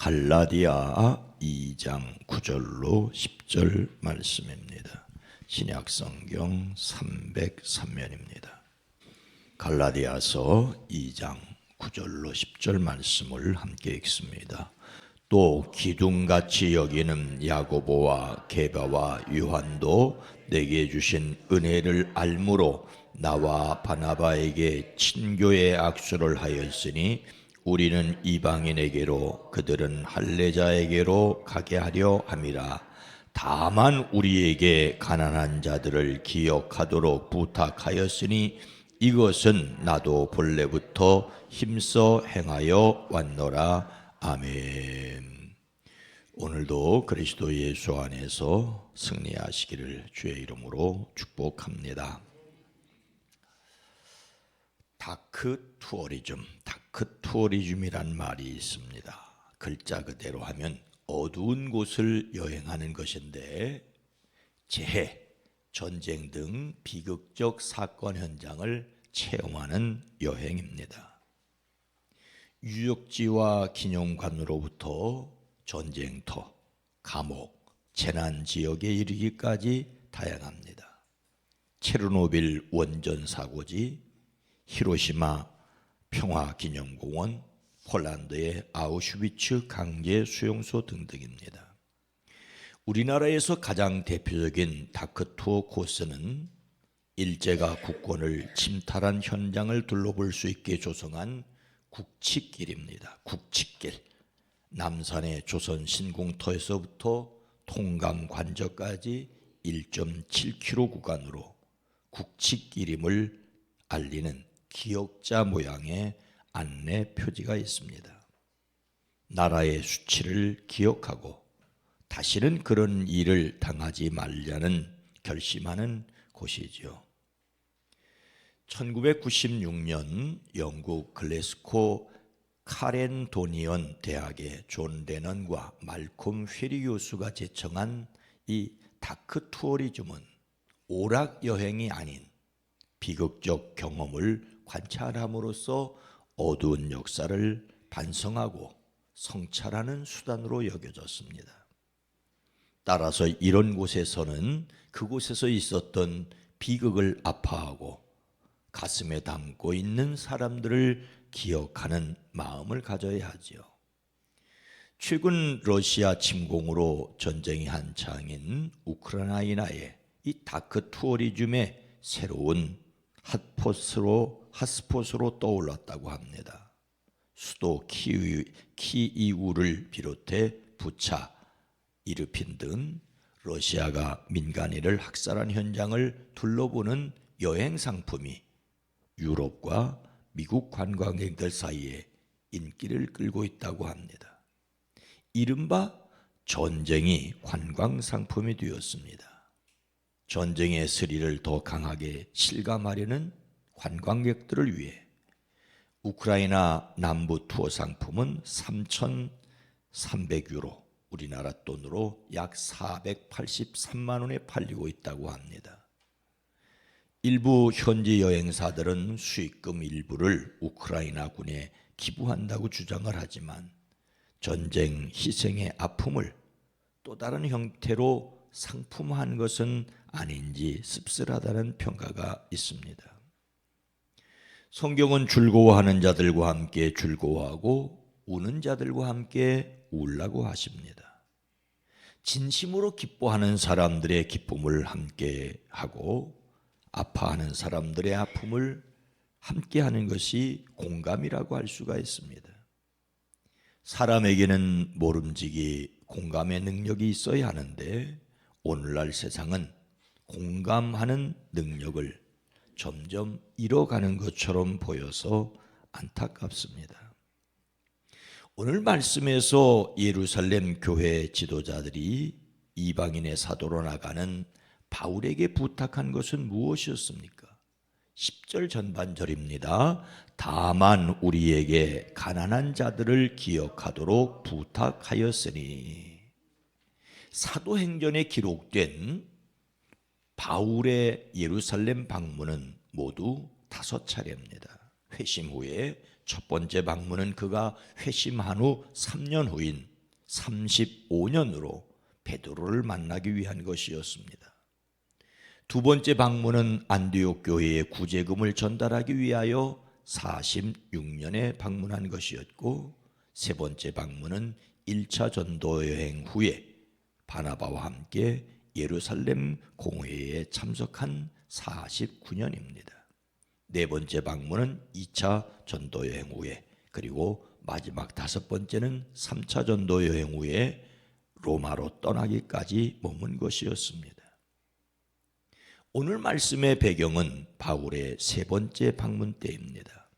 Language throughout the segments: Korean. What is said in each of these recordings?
갈라디아 2장 9절로 10절 말씀입니다. 신약성경 303면입니다. 갈라디아서 2장 9절로 10절 말씀을 함께 읽습니다. 또 기둥같이 여기는 야고보와 게바와 요한도 내게 주신 은혜를 알므로 나와 바나바에게 친교의 악수를 하였으니 우리는 이방인에게로 그들은 할례자에게로 가게 하려 함이라. 다만 우리에게 가난한 자들을 기억하도록 부탁하였으니 이것은 나도 본래부터 힘써 행하여 왔노라. 아멘. 오늘도 그리스도 예수 안에서 승리하시기를 주의 이름으로 축복합니다. 다크투어리즘이란 말이 있습니다. 글자 그대로 하면 어두운 곳을 여행하는 것인데 재해, 전쟁 등 비극적 사건 현장을 체험하는 여행입니다. 유적지와 기념관으로부터 전쟁터, 감옥, 재난 지역에 이르기까지 다양합니다. 체르노빌 원전 사고지, 히로시마 평화기념공원, 폴란드의 아우슈비츠 강제 수용소 등등입니다. 우리나라에서 가장 대표적인 다크투어 코스는 일제가 국권을 침탈한 현장을 둘러볼 수 있게 조성한 국치길입니다. 국치길. 남산의 조선 신궁터에서부터 통강 관저까지 1.7km 구간으로 국치길임을 알리는 기역자 모양의 안내 표지가 있습니다. 나라의 수치를 기억하고 다시는 그런 일을 당하지 말자는 결심하는 곳이죠. 1996년 영국 글래스코 카렌도니언 대학의 존 레넌과 말콤 회리 교수가 제청한 이 다크투어리즘은 오락 여행이 아닌 비극적 경험을 관찰함으로써 어두운 역사를 반성하고 성찰하는 수단으로 여겨졌습니다. 따라서 이런 곳에서는 그곳에서 있었던 비극을 아파하고 가슴에 담고 있는 사람들을 기억하는 마음을 가져야 하지요. 최근 러시아 침공으로 전쟁이 한창인 우크라이나에 이 다크투어리즘의 새로운 핫스폿으로 떠올랐다고 합니다. 수도 키이우를 비롯해 부차, 이르핀 등 러시아가 민간인을 학살한 현장을 둘러보는 여행 상품이 유럽과 미국 관광객들 사이에 인기를 끌고 있다고 합니다. 이른바 전쟁이 관광 상품이 되었습니다. 전쟁의 스릴을 더 강하게 실감하려는 관광객들을 위해 우크라이나 남부 투어 상품은 3,300유로, 우리나라 돈으로 약 483만 원에 팔리고 있다고 합니다. 일부 현지 여행사들은 수익금 일부를 우크라이나군에 기부한다고 주장을 하지만 전쟁 희생의 아픔을 또 다른 형태로 상품화한 것은 아닌지 씁쓸하다는 평가가 있습니다. 성경은 즐거워하는 자들과 함께 즐거워하고 우는 자들과 함께 울라고 하십니다. 진심으로 기뻐하는 사람들의 기쁨을 함께 하고 아파하는 사람들의 아픔을 함께 하는 것이 공감이라고 할 수가 있습니다. 사람에게는 모름지기 공감의 능력이 있어야 하는데 오늘날 세상은 공감하는 능력을 점점 잃어가는 것처럼 보여서 안타깝습니다. 오늘 말씀에서 예루살렘 교회 지도자들이 이방인의 사도로 나가는 바울에게 부탁한 것은 무엇이었습니까? 10절 전반절입니다. 다만 우리에게 가난한 자들을 기억하도록 부탁하였으니. 사도행전에 기록된 바울의 예루살렘 방문은 모두 5차례입니다. 회심 후에 첫 번째 방문은 그가 회심한 후 3년 후인 35년으로 베드로를 만나기 위한 것이었습니다. 두 번째 방문은 안디옥 교회에 구제금을 전달하기 위하여 46년에 방문한 것이었고, 세 번째 방문은 1차 전도 여행 후에 바나바와 함께 예루살렘 공회에 참석한 49년입니다. 네 번째 방문은 2차 전도 여행 후에, 그리고 마지막 다섯 번째는 3차 전도 여행 후에 로마로 떠나기까지 머문 것이었습니다. 오늘 말씀의 배경은 바울의 세 번째 방문 때입니다.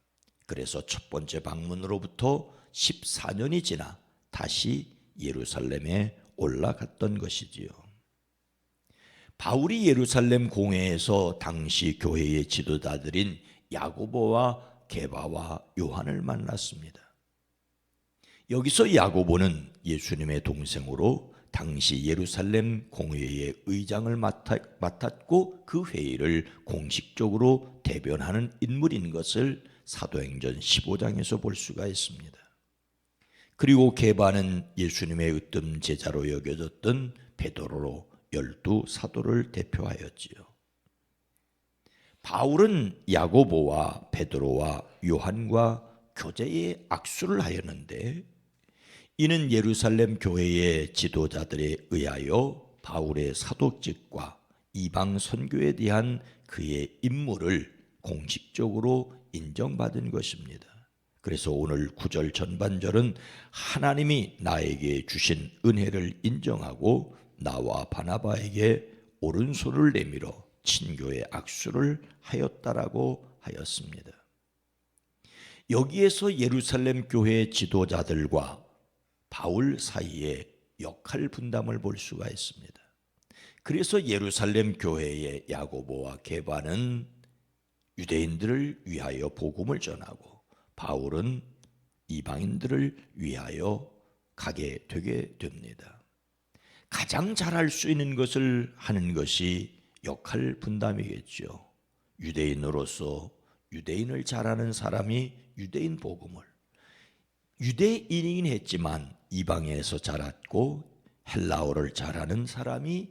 그래서 첫 번째 방문으로부터 14년이 지나 다시 예루살렘에 올라갔던 것이지요. 바울이 예루살렘 공회에서 당시 교회의 지도자들인 야고보와 게바와 요한을 만났습니다. 여기서 야고보는 예수님의 동생으로 당시 예루살렘 공회의 의장을 맡았고 그 회의를 공식적으로 대변하는 인물인 것을 사도행전 15장에서 볼 수가 있습니다. 그리고 게바는 예수님의 으뜸 제자로 여겨졌던 베드로로 12사도를 대표하였지요. 바울은 야고보와 베드로와 요한과 교제의 악수를 하였는데, 이는 예루살렘 교회의 지도자들에 의하여 바울의 사도직과 이방 선교에 대한 그의 임무를 공식적으로 인정받은 것입니다. 그래서 오늘 9절 전반절은 하나님이 나에게 주신 은혜를 인정하고 나와 바나바에게 오른손을 내밀어 친교의 악수를 하였다라고 하였습니다. 여기에서 예루살렘 교회 지도자들과 바울 사이에 역할 분담을 볼 수가 있습니다. 그래서 예루살렘 교회의 야고보와 게바는 유대인들을 위하여 복음을 전하고 바울은 이방인들을 위하여 가게 되게 됩니다. 가장 잘할 수 있는 것을 하는 것이 역할 분담이겠죠. 유대인으로서 유대인을 잘하는 사람이 유대인 복음을, 유대인이긴 했지만 이방에서 자랐고 헬라어를 잘하는 사람이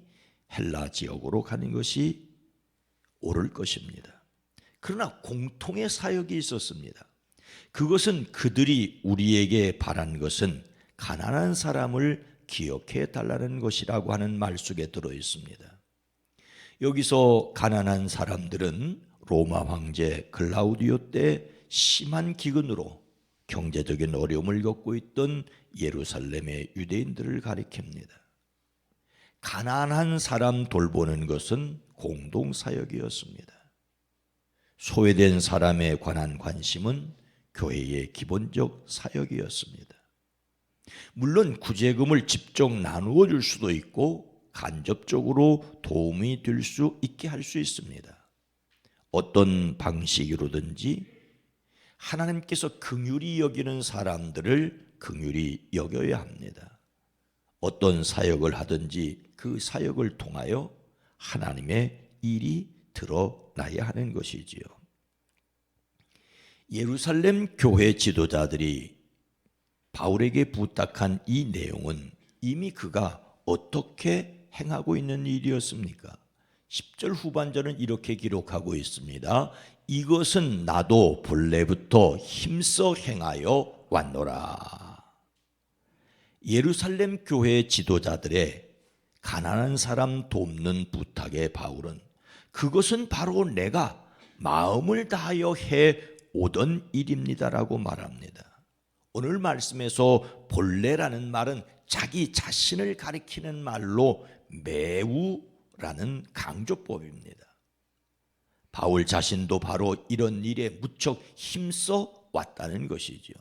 헬라 지역으로 가는 것이 옳을 것입니다. 그러나 공통의 사역이 있었습니다. 그것은 그들이 우리에게 바란 것은 가난한 사람을 기억해 달라는 것이라고 하는 말 속에 들어 있습니다. 여기서 가난한 사람들은 로마 황제 글라우디오 때 심한 기근으로 경제적인 어려움을 겪고 있던 예루살렘의 유대인들을 가리킵니다. 가난한 사람 돌보는 것은 공동사역이었습니다. 소외된 사람에 관한 관심은 교회의 기본적 사역이었습니다. 물론 구제금을 직접 나누어 줄 수도 있고 간접적으로 도움이 될 수 있게 할 수 있습니다. 어떤 방식으로든지 하나님께서 긍휼히 여기는 사람들을 긍휼히 여겨야 합니다. 어떤 사역을 하든지 그 사역을 통하여 하나님의 일이 드러나야 하는 것이지요. 예루살렘 교회 지도자들이 바울에게 부탁한 이 내용은 이미 그가 어떻게 행하고 있는 일이었습니까? 10절 후반절은 이렇게 기록하고 있습니다. 이것은 나도 본래부터 힘써 행하여 왔노라. 예루살렘 교회 지도자들의 가난한 사람 돕는 부탁에 바울은 그것은 바로 내가 마음을 다하여 해 오던 일입니다라고 말합니다. 오늘 말씀에서 본래라는 말은 자기 자신을 가리키는 말로 매우라는 강조법입니다. 바울 자신도 바로 이런 일에 무척 힘써 왔다는 것이죠.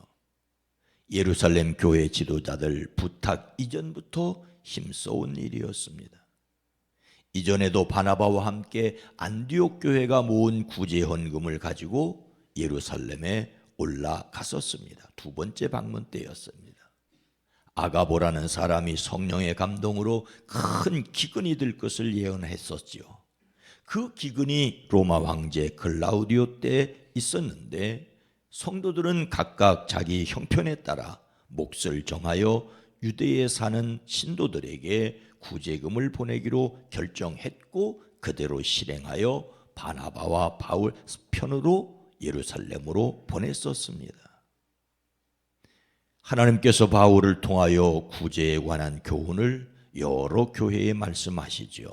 예루살렘 교회 지도자들 부탁 이전부터 힘써온 일이었습니다. 이전에도 바나바와 함께 안디옥 교회가 모은 구제 헌금을 가지고 예루살렘에 올라갔었습니다. 두 번째 방문 때였습니다. 아가보라는 사람이 성령의 감동으로 큰 기근이 될 것을 예언했었지요. 그 기근이 로마 황제 글라우디오 때 있었는데 성도들은 각각 자기 형편에 따라 몫을 정하여 유대에 사는 신도들에게 구제금을 보내기로 결정했고 그대로 실행하여 바나바와 바울 편으로 예루살렘으로 보냈었습니다. 하나님께서 바울을 통하여 구제에 관한 교훈을 여러 교회에 말씀하시지요.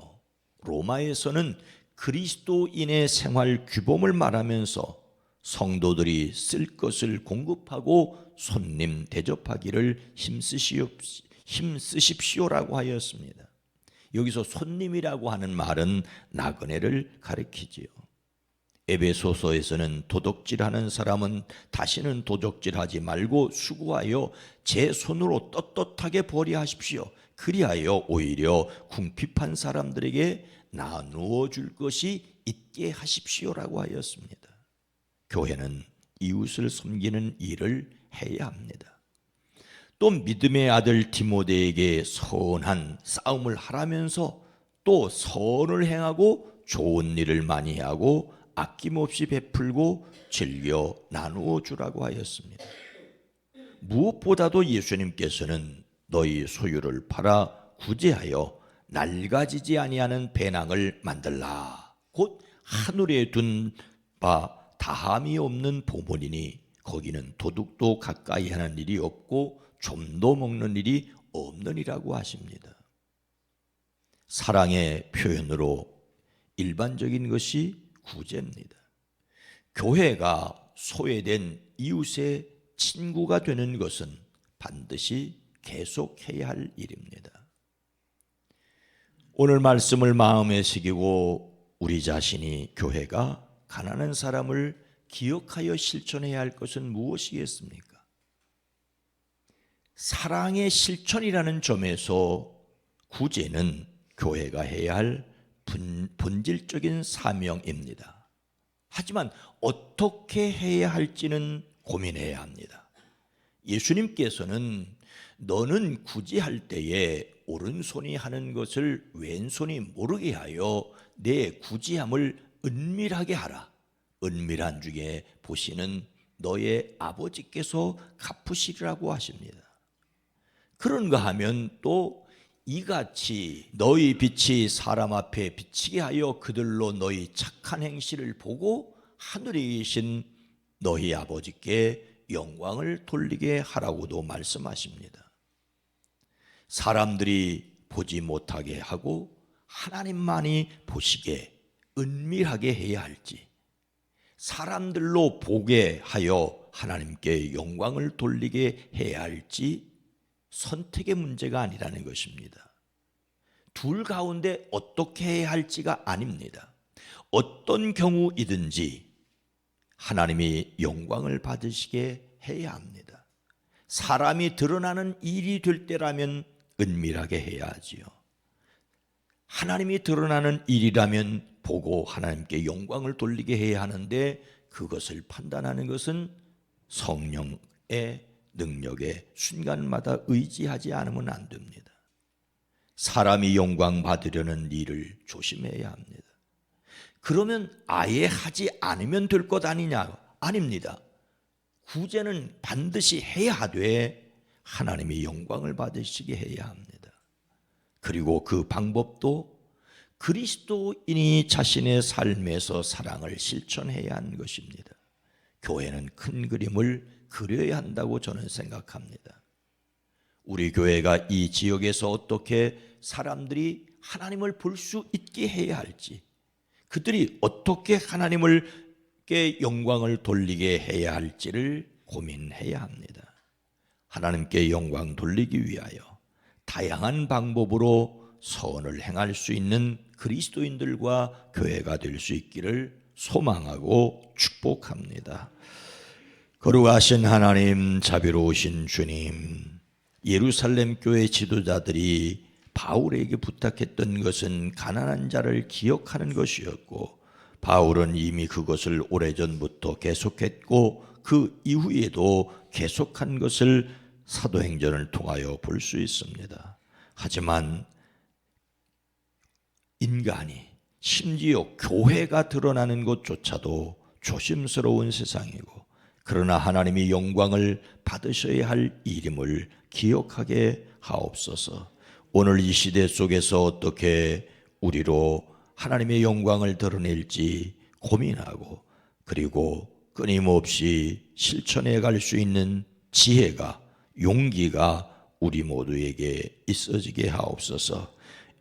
로마에서는 그리스도인의 생활 규범을 말하면서 성도들이 쓸 것을 공급하고 손님 대접하기를 힘쓰십시오라고 하였습니다. 여기서 손님이라고 하는 말은 나그네를 가리키지요. 에베소서에서는 도둑질하는 사람은 다시는 도둑질하지 말고 수고하여 제 손으로 떳떳하게 벌이하십시오. 그리하여 오히려 궁핍한 사람들에게 나누어 줄 것이 있게 하십시오라고 하였습니다. 교회는 이웃을 섬기는 일을 해야 합니다. 또 믿음의 아들 디모데에게 선한 싸움을 하라면서 또 선을 행하고 좋은 일을 많이 하고 아낌없이 베풀고 즐겨 나누어 주라고 하였습니다. 무엇보다도 예수님께서는 너희 소유를 팔아 구제하여 낡아지지 아니하는 배낭을 만들라. 곧 하늘에 둔 바 다함이 없는 보물이니 거기는 도둑도 가까이 하는 일이 없고 좀도 먹는 일이 없느니라고 하십니다. 사랑의 표현으로 일반적인 것이 구제입니다. 교회가 소외된 이웃의 친구가 되는 것은 반드시 계속해야 할 일입니다. 오늘 말씀을 마음에 새기고 우리 자신이 교회가 가난한 사람을 기억하여 실천해야 할 것은 무엇이겠습니까? 사랑의 실천이라는 점에서 구제는 교회가 해야 할 본질적인 사명입니다. 하지만 어떻게 해야 할지는 고민해야 합니다. 예수님께서는 너는 구제할 때에 오른손이 하는 것을 왼손이 모르게 하여 내 구제함을 은밀하게 하라. 은밀한 중에 보시는 너의 아버지께서 갚으시리라고 하십니다. 그런가 하면 또 이같이 너희 빛이 사람 앞에 비치게 하여 그들로 너희 착한 행실을 보고 하늘에 계신 너희 아버지께 영광을 돌리게 하라고도 말씀하십니다. 사람들이 보지 못하게 하고 하나님만이 보시게 은밀하게 해야 할지, 사람들로 보게 하여 하나님께 영광을 돌리게 해야 할지 선택의 문제가 아니라는 것입니다. 둘 가운데 어떻게 해야 할지가 아닙니다. 어떤 경우이든지 하나님이 영광을 받으시게 해야 합니다. 사람이 드러나는 일이 될 때라면 은밀하게 해야 하지요. 하나님이 드러나는 일이라면 보고 하나님께 영광을 돌리게 해야 하는데 그것을 판단하는 것은 성령의 능력에 순간마다 의지하지 않으면 안 됩니다. 사람이 영광 받으려는 일을 조심해야 합니다. 그러면 아예 하지 않으면 될 것 아니냐? 아닙니다. 구제는 반드시 해야 하되 하나님이 영광을 받으시게 해야 합니다. 그리고 그 방법도 그리스도인이 자신의 삶에서 사랑을 실천해야 하는 것입니다. 교회는 큰 그림을 그려야 한다고 저는 생각합니다. 우리 교회가 이 지역에서 어떻게 사람들이 하나님을 볼 수 있게 해야 할지, 그들이 어떻게 하나님께 영광을 돌리게 해야 할지를 고민해야 합니다. 하나님께 영광 돌리기 위하여 다양한 방법으로 선을 행할 수 있는 그리스도인들과 교회가 될 수 있기를 소망하고 축복합니다. 거룩하신 하나님, 자비로우신 주님, 예루살렘 교회 지도자들이 바울에게 부탁했던 것은 가난한 자를 기억하는 것이었고, 바울은 이미 그것을 오래전부터 계속했고 그 이후에도 계속한 것을 사도행전을 통하여 볼 수 있습니다. 하지만 인간이, 심지어 교회가 드러나는 것조차도 조심스러운 세상이고, 그러나 하나님이 영광을 받으셔야 할 일임을 기억하게 하옵소서. 오늘 이 시대 속에서 어떻게 우리로 하나님의 영광을 드러낼지 고민하고, 그리고 끊임없이 실천해 갈 수 있는 지혜가, 용기가 우리 모두에게 있어지게 하옵소서.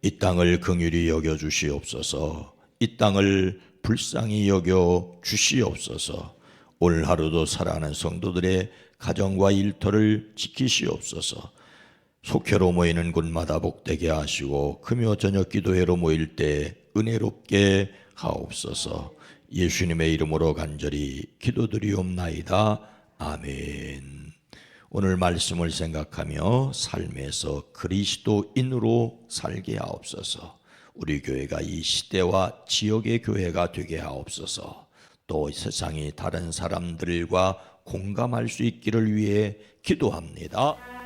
이 땅을 긍휼히 여겨 주시옵소서. 이 땅을 불쌍히 여겨 주시옵소서. 오늘 하루도 사랑하는 성도들의 가정과 일터를 지키시옵소서. 속회로 모이는 곳마다 복되게 하시고, 금요 저녁 기도회로 모일 때 은혜롭게 하옵소서. 예수님의 이름으로 간절히 기도드리옵나이다. 아멘. 오늘 말씀을 생각하며 삶에서 그리스도인으로 살게 하옵소서. 우리 교회가 이 시대와 지역의 교회가 되게 하옵소서. 또 세상이 다른 사람들과 공감할 수 있기를 위해 기도합니다.